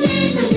세상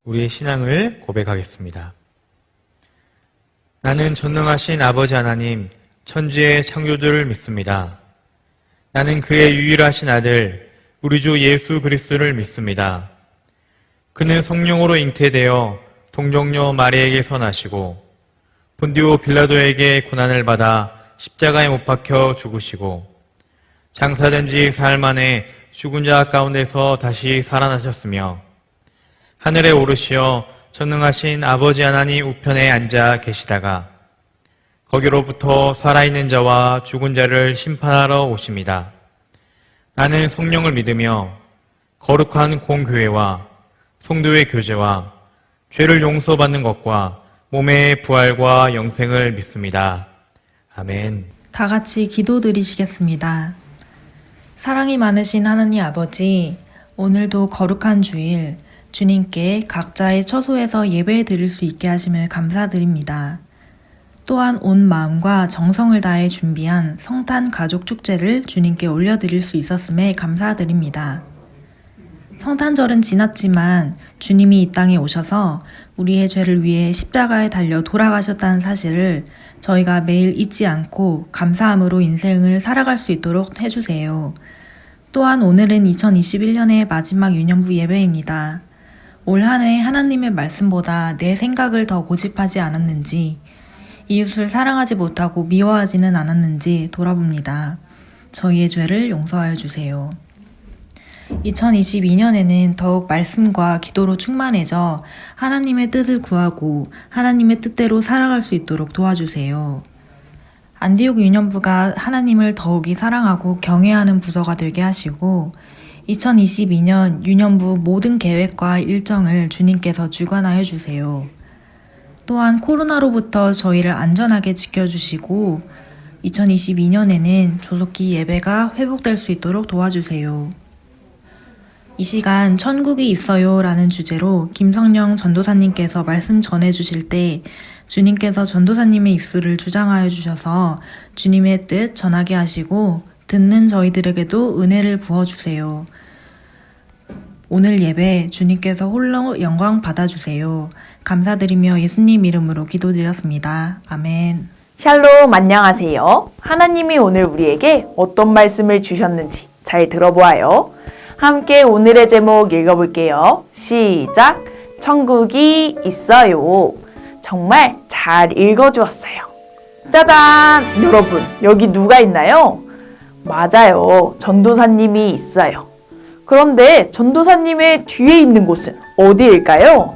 우리의 신앙을 고백하겠습니다. 나는 전능하신 아버지 하나님, 천지의 창조주를 믿습니다. 나는 그의 유일하신 아들, 우리 주 예수 그리스도를 믿습니다. 그는 성령으로 잉태되어 동정녀 마리에게서 나시고 본디오 빌라도에게 고난을 받아 십자가에 못 박혀 죽으시고 장사된 지 사흘 만에 죽은 자 가운데서 다시 살아나셨으며 하늘에 오르시어 전능하신 아버지 하나님 우편에 앉아 계시다가 거기로부터 살아있는 자와 죽은 자를 심판하러 오십니다. 나는 성령을 믿으며 거룩한 공교회와 성도의 교제와 죄를 용서받는 것과 몸의 부활과 영생을 믿습니다. 아멘. 다 같이 기도드리시겠습니다. 사랑이 많으신 하나님 아버지, 오늘도 거룩한 주일 주님께 각자의 처소에서 예배 드릴 수 있게 하심을 감사드립니다. 또한 온 마음과 정성을 다해 준비한 성탄 가족 축제를 주님께 올려드릴 수 있었음에 감사드립니다. 성탄절은 지났지만 주님이 이 땅에 오셔서 우리의 죄를 위해 십자가에 달려 돌아가셨다는 사실을 저희가 매일 잊지 않고 감사함으로 인생을 살아갈 수 있도록 해주세요. 또한 오늘은 2021년의 마지막 유년부 예배입니다. 올 한 해 하나님의 말씀보다 내 생각을 더 고집하지 않았는지, 이웃을 사랑하지 못하고 미워하지는 않았는지 돌아봅니다. 저희의 죄를 용서하여 주세요. 2022년에는 더욱 말씀과 기도로 충만해져 하나님의 뜻을 구하고 하나님의 뜻대로 살아갈 수 있도록 도와주세요. 안디옥 유년부가 하나님을 더욱이 사랑하고 경외하는 부서가 되게 하시고 2022년 유년부 모든 계획과 일정을 주님께서 주관하여 주세요. 또한 코로나로부터 저희를 안전하게 지켜주시고 2022년에는 조속히 예배가 회복될 수 있도록 도와주세요. 이 시간 천국이 있어요 라는 주제로 김성령 전도사님께서 말씀 전해주실 때 주님께서 전도사님의 입술을 주장하여 주셔서 주님의 뜻 전하게 하시고 듣는 저희들에게도 은혜를 부어주세요. 오늘 예배 주님께서 홀로 영광 받아주세요. 감사드리며 예수님 이름으로 기도드렸습니다. 아멘. 샬롬, 안녕하세요. 하나님이 오늘 우리에게 어떤 말씀을 주셨는지 잘 들어보아요. 함께 오늘의 제목 읽어볼게요. 시작! 천국이 있어요. 정말 잘 읽어주었어요. 짜잔! 여러분, 여기 누가 있나요? 맞아요. 전도사님이 있어요. 그런데 전도사님의 뒤에 있는 곳은 어디일까요?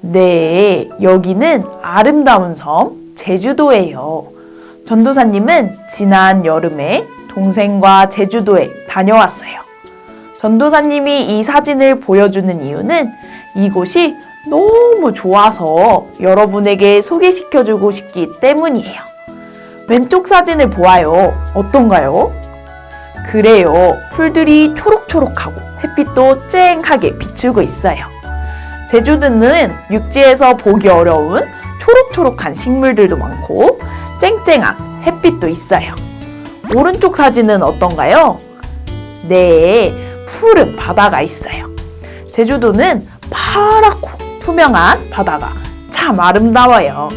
네, 여기는 아름다운 섬 제주도예요. 전도사님은 지난 여름에 동생과 제주도에 다녀왔어요. 전도사님이 이 사진을 보여주는 이유는 이곳이 너무 좋아서 여러분에게 소개시켜주고 싶기 때문이에요. 왼쪽 사진을 보아요. 어떤가요? 그래요. 풀들이 초록초록하고 햇빛도 쨍하게 비추고 있어요. 제주도는 육지에서 보기 어려운 초록초록한 식물들도 많고 쨍쨍한 햇빛도 있어요. 오른쪽 사진은 어떤가요? 네, 푸른 바다가 있어요. 제주도는 파랗고 투명한 바다가 참 아름다워요.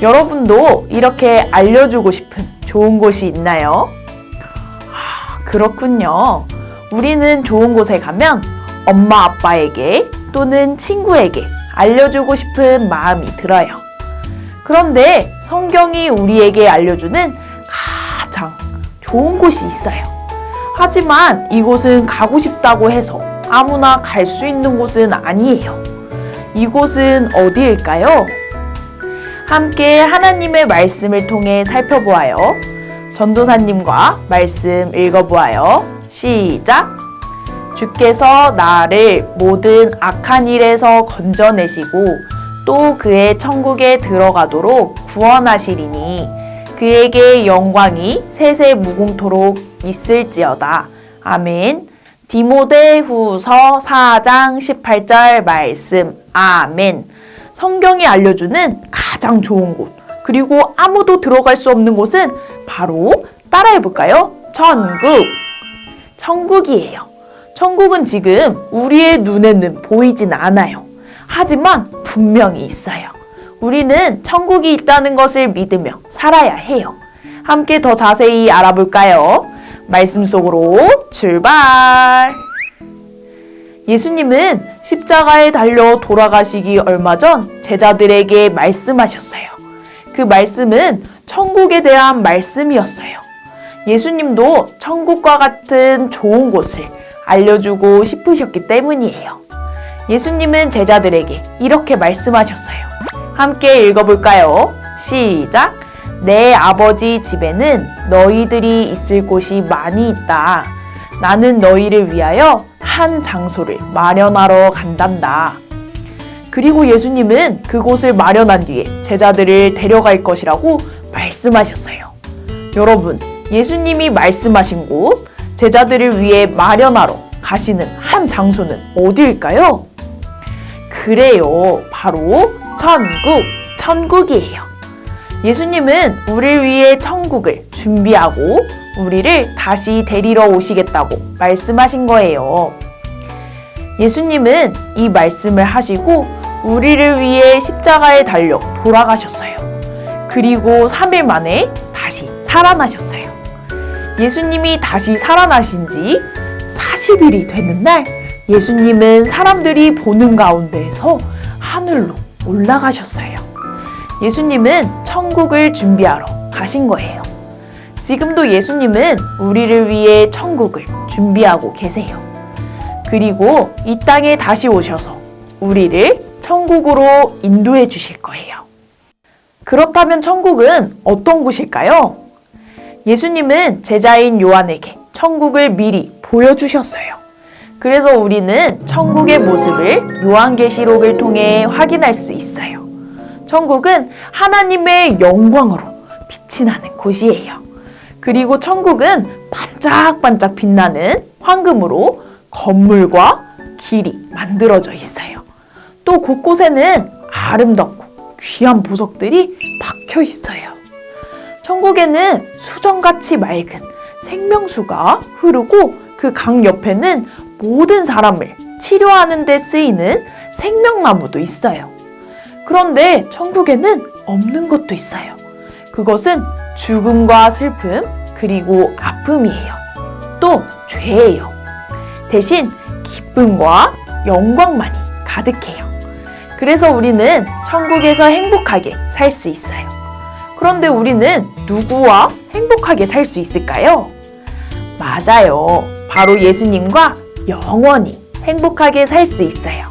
여러분도 이렇게 알려주고 싶은 좋은 곳이 있나요? 그렇군요. 우리는 좋은 곳에 가면 엄마 아빠에게 또는 친구에게 알려주고 싶은 마음이 들어요. 그런데 성경이 우리에게 알려주는 가장 좋은 곳이 있어요. 하지만 이곳은 가고 싶다고 해서 아무나 갈 수 있는 곳은 아니에요. 이곳은 어디일까요? 함께 하나님의 말씀을 통해 살펴보아요. 전도사님과 말씀 읽어보아요. 시작! 주께서 나를 모든 악한 일에서 건져내시고 또 그의 천국에 들어가도록 구원하시리니 그에게 영광이 세세 무궁토록 있을지어다. 아멘. 디모데후서 4장 18절 말씀. 아멘. 성경이 알려주는 가장 좋은 곳, 그리고 아무도 들어갈 수 없는 곳은 바로 따라해볼까요? 천국. 천국이에요. 천국은 지금 우리의 눈에는 보이진 않아요. 하지만 분명히 있어요. 우리는 천국이 있다는 것을 믿으며 살아야 해요. 함께 더 자세히 알아볼까요? 말씀 속으로 출발! 예수님은 십자가에 달려 돌아가시기 얼마 전 제자들에게 말씀하셨어요. 그 말씀은 천국에 대한 말씀이었어요. 예수님도 천국과 같은 좋은 곳을 알려주고 싶으셨기 때문이에요. 예수님은 제자들에게 이렇게 말씀하셨어요. 함께 읽어볼까요? 시작! 내 아버지 집에는 너희들이 있을 곳이 많이 있다. 나는 너희를 위하여 한 장소를 마련하러 간단다. 그리고 예수님은 그곳을 마련한 뒤에 제자들을 데려갈 것이라고 말씀하셨어요. 여러분, 예수님이 말씀하신 곳, 제자들을 위해 마련하러 가시는 한 장소는 어디일까요? 그래요, 바로 천국이에요. 예수님은 우리를 위해 천국을 준비하고 우리를 다시 데리러 오시겠다고 말씀하신 거예요. 예수님은 이 말씀을 하시고 우리를 위해 십자가에 달려 돌아가셨어요. 그리고 3일 만에 다시 살아나셨어요. 예수님이 다시 살아나신 지 40일이 되는 날, 예수님은 사람들이 보는 가운데에서 하늘로 올라가셨어요. 예수님은 천국을 준비하러 가신 거예요. 지금도 예수님은 우리를 위해 천국을 준비하고 계세요. 그리고 이 땅에 다시 오셔서 우리를 천국으로 인도해 주실 거예요. 그렇다면 천국은 어떤 곳일까요? 예수님은 제자인 요한에게 천국을 미리 보여주셨어요. 그래서 우리는 천국의 모습을 요한계시록을 통해 확인할 수 있어요. 천국은 하나님의 영광으로 빛이 나는 곳이에요. 그리고 천국은 반짝반짝 빛나는 황금으로 건물과 길이 만들어져 있어요. 또 곳곳에는 아름답고 귀한 보석들이 박혀 있어요. 천국에는 수정같이 맑은 생명수가 흐르고 그 강 옆에는 모든 사람을 치료하는 데 쓰이는 생명나무도 있어요. 그런데 천국에는 없는 것도 있어요. 그것은 죽음과 슬픔, 그리고 아픔이에요. 또 죄예요. 대신 기쁨과 영광만이 가득해요. 그래서 우리는 천국에서 행복하게 살 수 있어요. 그런데 우리는 누구와 행복하게 살 수 있을까요? 맞아요. 바로 예수님과 영원히 행복하게 살 수 있어요.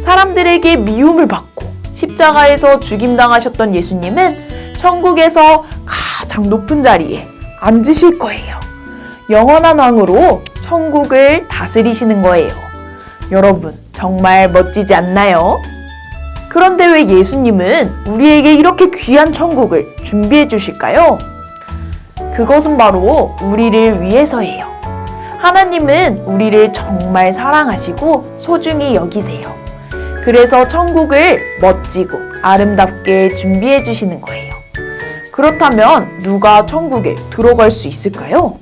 사람들에게 미움을 받고 십자가에서 죽임당하셨던 예수님은 천국에서 가장 높은 자리에 앉으실 거예요. 영원한 왕으로 천국을 다스리시는 거예요. 여러분, 정말 멋지지 않나요? 그런데 왜 예수님은 우리에게 이렇게 귀한 천국을 준비해 주실까요? 그것은 바로 우리를 위해서예요. 하나님은 우리를 정말 사랑하시고 소중히 여기세요. 그래서 천국을 멋지고 아름답게 준비해 주시는 거예요. 그렇다면 누가 천국에 들어갈 수 있을까요?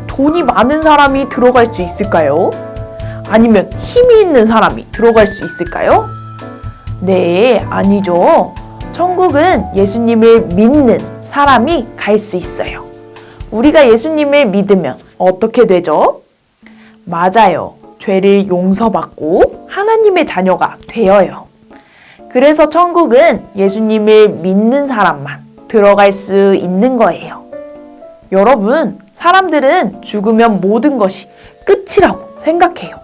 돈이 많은 사람이 들어갈 수 있을까요? 아니면 힘이 있는 사람이 들어갈 수 있을까요? 네, 아니죠. 천국은 예수님을 믿는 사람이 갈 수 있어요. 우리가 예수님을 믿으면 어떻게 되죠? 맞아요. 죄를 용서받고 하나님의 자녀가 되어요. 그래서 천국은 예수님을 믿는 사람만 들어갈 수 있는 거예요. 여러분, 사람들은 죽으면 모든 것이 끝이라고 생각해요.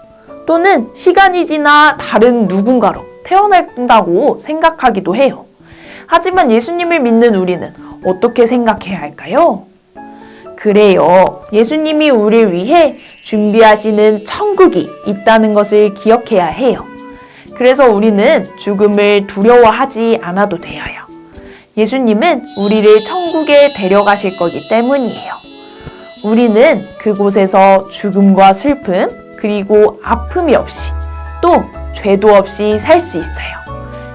또는 시간이 지나 다른 누군가로 태어난다고 생각하기도 해요. 하지만 예수님을 믿는 우리는 어떻게 생각해야 할까요? 그래요. 예수님이 우리를 위해 준비하시는 천국이 있다는 것을 기억해야 해요. 그래서 우리는 죽음을 두려워하지 않아도 되어요. 예수님은 우리를 천국에 데려가실 거기 때문이에요. 우리는 그곳에서 죽음과 슬픔, 그리고 아픔이 없이, 또 죄도 없이 살 수 있어요.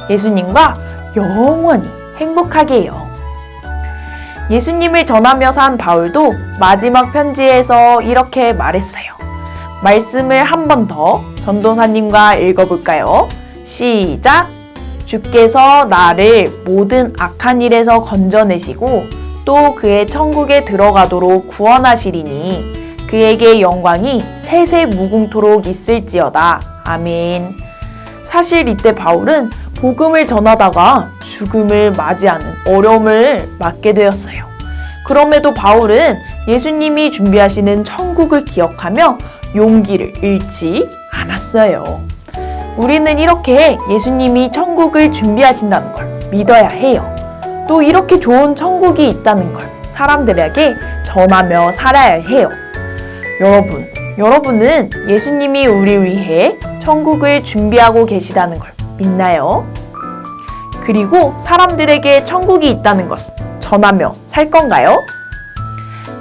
예수님과 영원히 행복하게요. 예수님을 전하며 산 바울도 마지막 편지에서 이렇게 말했어요. 말씀을 한 번 더 전도사님과 읽어볼까요? 시작! 주께서 나를 모든 악한 일에서 건져내시고 또 그의 천국에 들어가도록 구원하시리니 그에게 영광이 세세 무궁토록 있을지어다. 아멘. 사실 이때 바울은 복음을 전하다가 죽음을 맞이하는 어려움을 맞게 되었어요. 그럼에도 바울은 예수님이 준비하시는 천국을 기억하며 용기를 잃지 않았어요. 우리는 이렇게 예수님이 천국을 준비하신다는 걸 믿어야 해요. 또 이렇게 좋은 천국이 있다는 걸 사람들에게 전하며 살아야 해요. 여러분은 예수님이 우리 위해 천국을 준비하고 계시다는 걸 믿나요? 그리고 사람들에게 천국이 있다는 것을 전하며 살 건가요?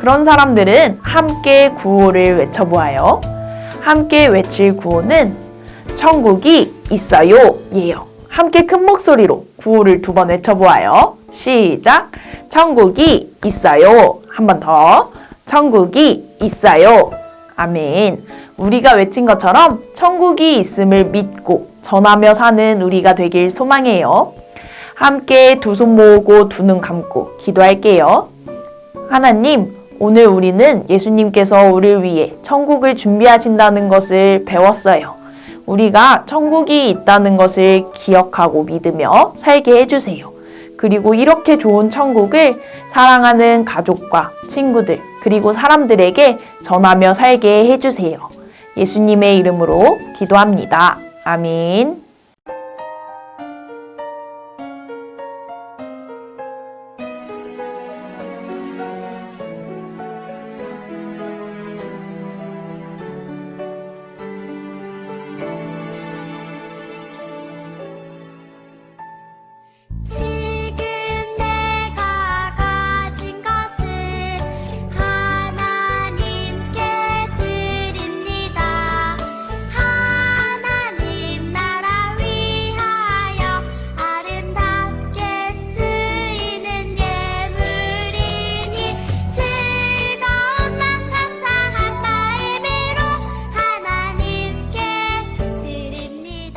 그런 사람들은 함께 구호를 외쳐보아요. 함께 외칠 구호는 천국이 있어요 예요. 함께 큰 목소리로 구호를 2번 외쳐보아요. 시작! 천국이 있어요. 한 번 더. 천국이 있어요. 아멘. 우리가 외친 것처럼 천국이 있음을 믿고 전하며 사는 우리가 되길 소망해요. 함께 2손 모으고 2눈 감고 기도할게요. 하나님, 오늘 우리는 예수님께서 우리를 위해 천국을 준비하신다는 것을 배웠어요. 우리가 천국이 있다는 것을 기억하고 믿으며 살게 해주세요. 그리고 이렇게 좋은 천국을 사랑하는 가족과 친구들, 그리고 사람들에게 전하며 살게 해주세요. 예수님의 이름으로 기도합니다. 아멘. 지금 내가 가진 것을 하나님께 드립니다. 하나님 나라 위하여 아름답게 쓰이는 예물이니 즐거운 맘 감사한 마음으로 하나님께 드립니다.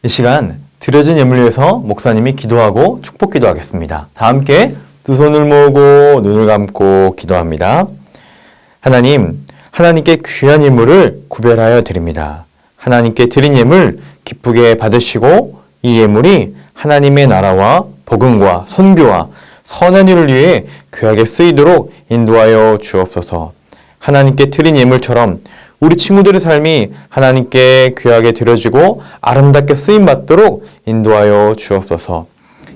이 시간 드려진 예물을 위해서 목사님이 기도하고 축복 기도하겠습니다. 다 함께 2손을 모으고 눈을 감고 기도합니다. 하나님, 하나님께 귀한 예물을 구별하여 드립니다. 하나님께 드린 예물 기쁘게 받으시고 이 예물이 하나님의 나라와 복음과 선교와 선한 일을 위해 귀하게 쓰이도록 인도하여 주옵소서. 하나님께 드린 예물처럼 우리 친구들의 삶이 하나님께 귀하게 드려지고 아름답게 쓰임받도록 인도하여 주옵소서.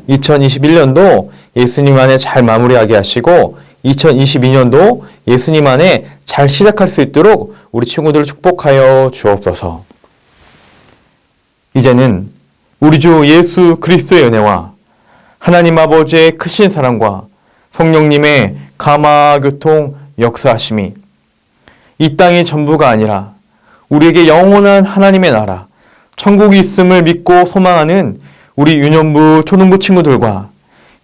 2021년도 예수님 안에 잘 마무리하게 하시고 2022년도 예수님 안에 잘 시작할 수 있도록 우리 친구들을 축복하여 주옵소서. 이제는 우리 주 예수 그리스도의 은혜와 하나님 아버지의 크신 사랑과 성령님의 감화교통 역사하심이 이 땅의 전부가 아니라 우리에게 영원한 하나님의 나라, 천국이 있음을 믿고 소망하는 우리 유년부, 초등부 친구들과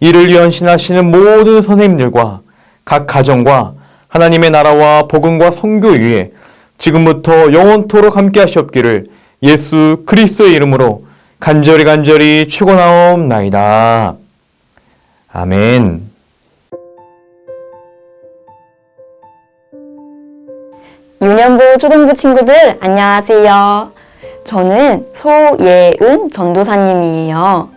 이를 위한 신하시는 모든 선생님들과 각 가정과 하나님의 나라와 복음과 선교 위에 지금부터 영원토록 함께 하시옵기를 예수 그리스도의 이름으로 간절히 축원하옵나이다. 아멘. 유년부 초등부 친구들 안녕하세요. 저는 소예은 전도사님이에요.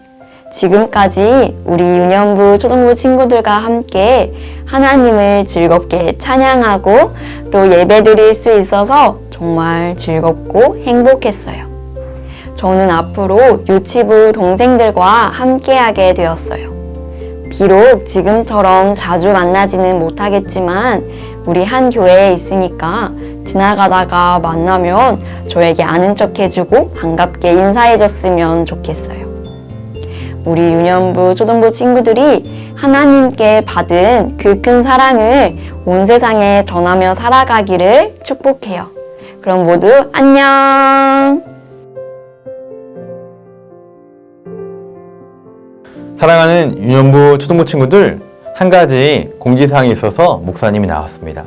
지금까지 우리 유년부 초등부 친구들과 함께 하나님을 즐겁게 찬양하고 또 예배드릴 수 있어서 정말 즐겁고 행복했어요. 저는 앞으로 유치부 동생들과 함께하게 되었어요. 비록 지금처럼 자주 만나지는 못하겠지만 우리 한 교회에 있으니까 지나가다가 만나면 저에게 아는 척 해주고 반갑게 인사해줬으면 좋겠어요. 우리 유년부 초등부 친구들이 하나님께 받은 그 큰 사랑을 온 세상에 전하며 살아가기를 축복해요. 그럼 모두 안녕! 사랑하는 유년부 초등부 친구들, 한 가지 공지사항이 있어서 목사님이 나왔습니다.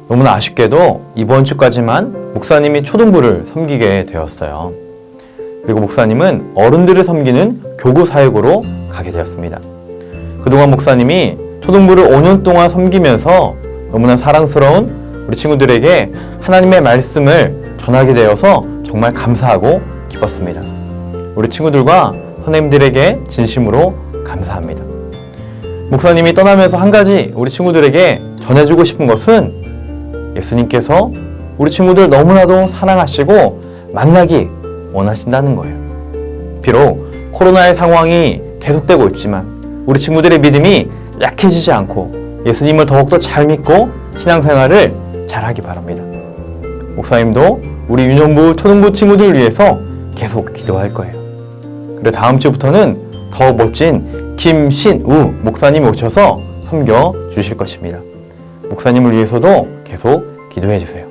너무나 아쉽게도 이번 주까지만 목사님이 초등부를 섬기게 되었어요. 그리고 목사님은 어른들을 섬기는 교구 사역으로 가게 되었습니다. 그동안 목사님이 초등부를 5년 동안 섬기면서 너무나 사랑스러운 우리 친구들에게 하나님의 말씀을 전하게 되어서 정말 감사하고 기뻤습니다. 우리 친구들과 선생님들에게 진심으로 감사합니다. 목사님이 떠나면서 한 가지 우리 친구들에게 전해주고 싶은 것은 예수님께서 우리 친구들 너무나도 사랑하시고 만나기 원하신다는 거예요. 비록 코로나의 상황이 계속되고 있지만 우리 친구들의 믿음이 약해지지 않고 예수님을 더욱더 잘 믿고 신앙생활을 잘하기 바랍니다. 목사님도 우리 유년부, 초등부 친구들을 위해서 계속 기도할 거예요. 그리고 다음 주부터는 더 멋진 김신우 목사님이 오셔서 섬겨 주실 것입니다. 목사님을 위해서도 계속 기도해 주세요.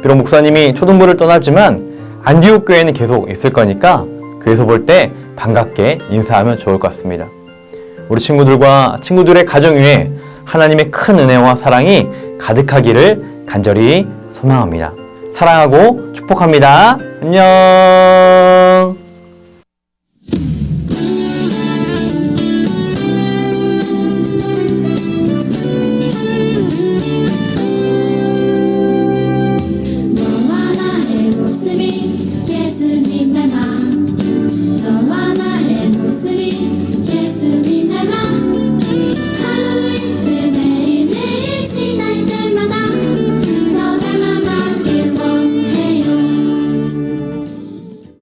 비록 목사님이 초등부를 떠나지만 안디옥 교회는 계속 있을 거니까 교회에서 볼 때 반갑게 인사하면 좋을 것 같습니다. 우리 친구들과 친구들의 가정 위에 하나님의 큰 은혜와 사랑이 가득하기를 간절히 소망합니다. 사랑하고 축복합니다. 안녕.